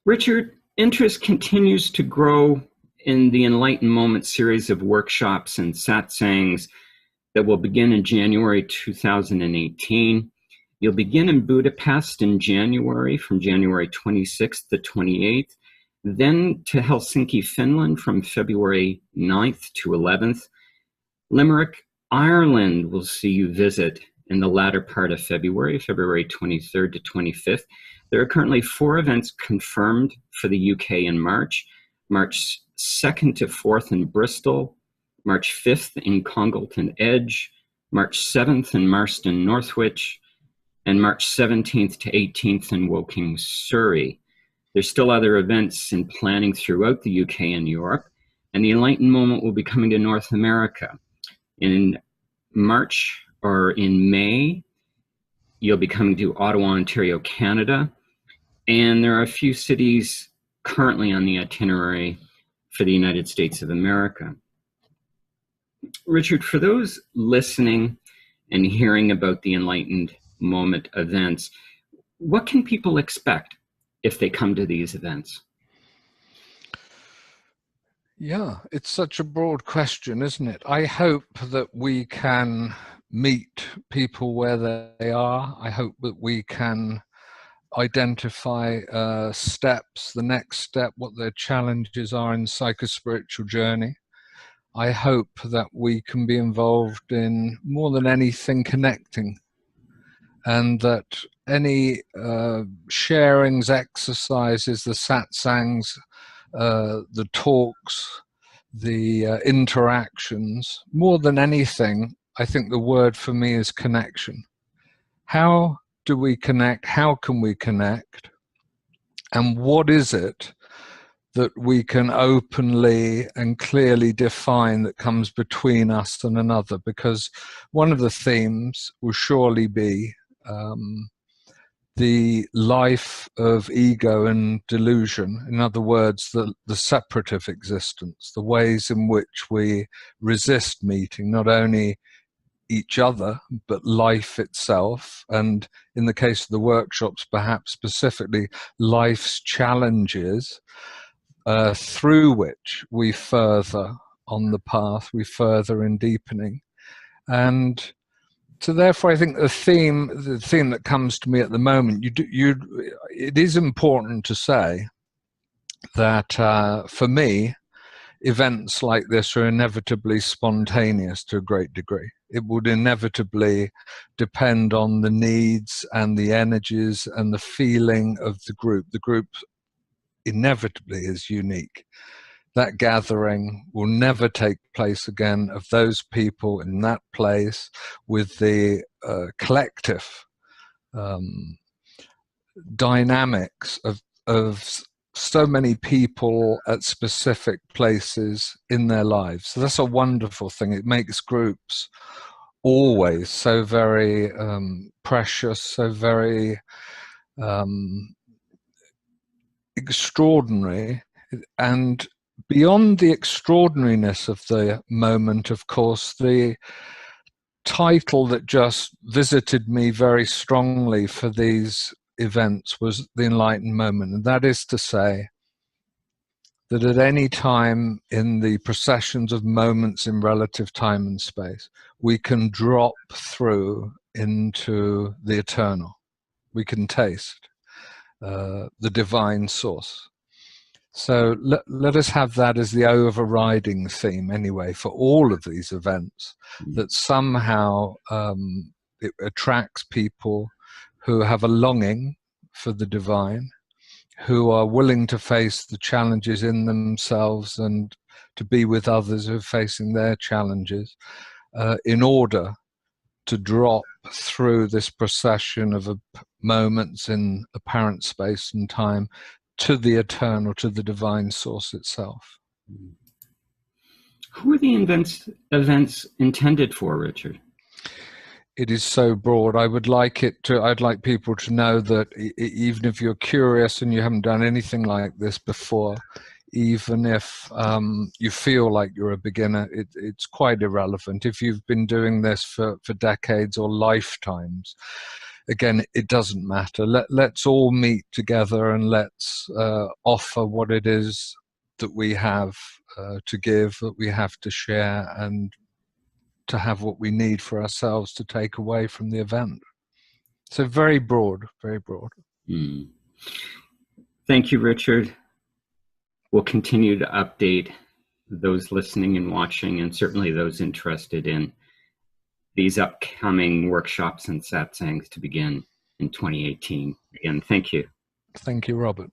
Richard, interest continues to grow in the Enlightened Moment series of workshops and satsangs that will begin in January 2018. You'll begin in Budapest in January, from January 26th to 28th, then to Helsinki, Finland from February 9th to 11th. Limerick, Ireland will see you visit in the latter part of February, February 23rd to 25th. There are currently 4 events confirmed for the UK in March. March 2nd to 4th in Bristol, March 5th in Congleton Edge, March 7th in Marston Northwich, and March 17th to 18th in Woking, Surrey. There's still other events in planning throughout the UK and Europe, and the Enlightened Moment will be coming to North America. In March or in May, you'll be coming to Ottawa, Ontario, Canada, and there are a few cities currently on the itinerary for the United States of America. Richard, for those listening and hearing about the Enlightened Moment events, what can people expect if they come to these events? Yeah, it's such a broad question, isn't it? I hope that we can meet people where they are. I hope that we can identify steps, the next step, what their challenges are in psychospiritual journey. I hope that we can be involved in, more than anything, connecting, and that any sharings, exercises, the satsangs, the talks, the interactions, more than anything, I think the word for me is connection. How do we connect? How can we connect? And what is it that we can openly and clearly define that comes between us and another? Because one of the themes will surely be the life of ego and delusion. In other words, the separative existence, the ways in which we resist meeting not only each other, but life itself. And in the case of the workshops, perhaps specifically life's challenges, through which we further on the path, we further in deepening. And so therefore, I think the theme that comes to me at the moment, it is important to say that for me, events like this are inevitably spontaneous to a great degree. It would inevitably depend on the needs and the energies and the feeling of the group. The group inevitably is unique. That gathering will never take place again of those people in that place with the collective dynamics of so many people at specific places in their lives. So that's a wonderful thing. It makes groups always so very precious, so very extraordinary. And beyond the extraordinariness of the moment, of course, the title that just visited me very strongly for these events was the Enlightened Moment. And that is to say that at any time in the processions of moments in relative time and space, we can drop through into the eternal. We can taste the divine source. So let us have that as the overriding theme anyway for all of these events, that somehow it attracts people who have a longing for the divine, who are willing to face the challenges in themselves and to be with others who are facing their challenges, in order to drop through this procession of moments in apparent space and time to the eternal, to the divine source itself. Who are the events intended for, Richard? It is so broad. I'd like people to know that even if you're curious and you haven't done anything like this before, even if you feel like you're a beginner, it's quite irrelevant. If you've been doing this for decades or lifetimes, again, it doesn't matter. Let's all meet together and let's offer what it is that we have to give, that we have to share, and to have what we need for ourselves to take away from the event. So very broad, very broad. Mm. Thank you, Richard. We'll continue to update those listening and watching, and certainly those interested in these upcoming workshops and satsangs to begin in 2018. Again, thank you. Thank you, Robert.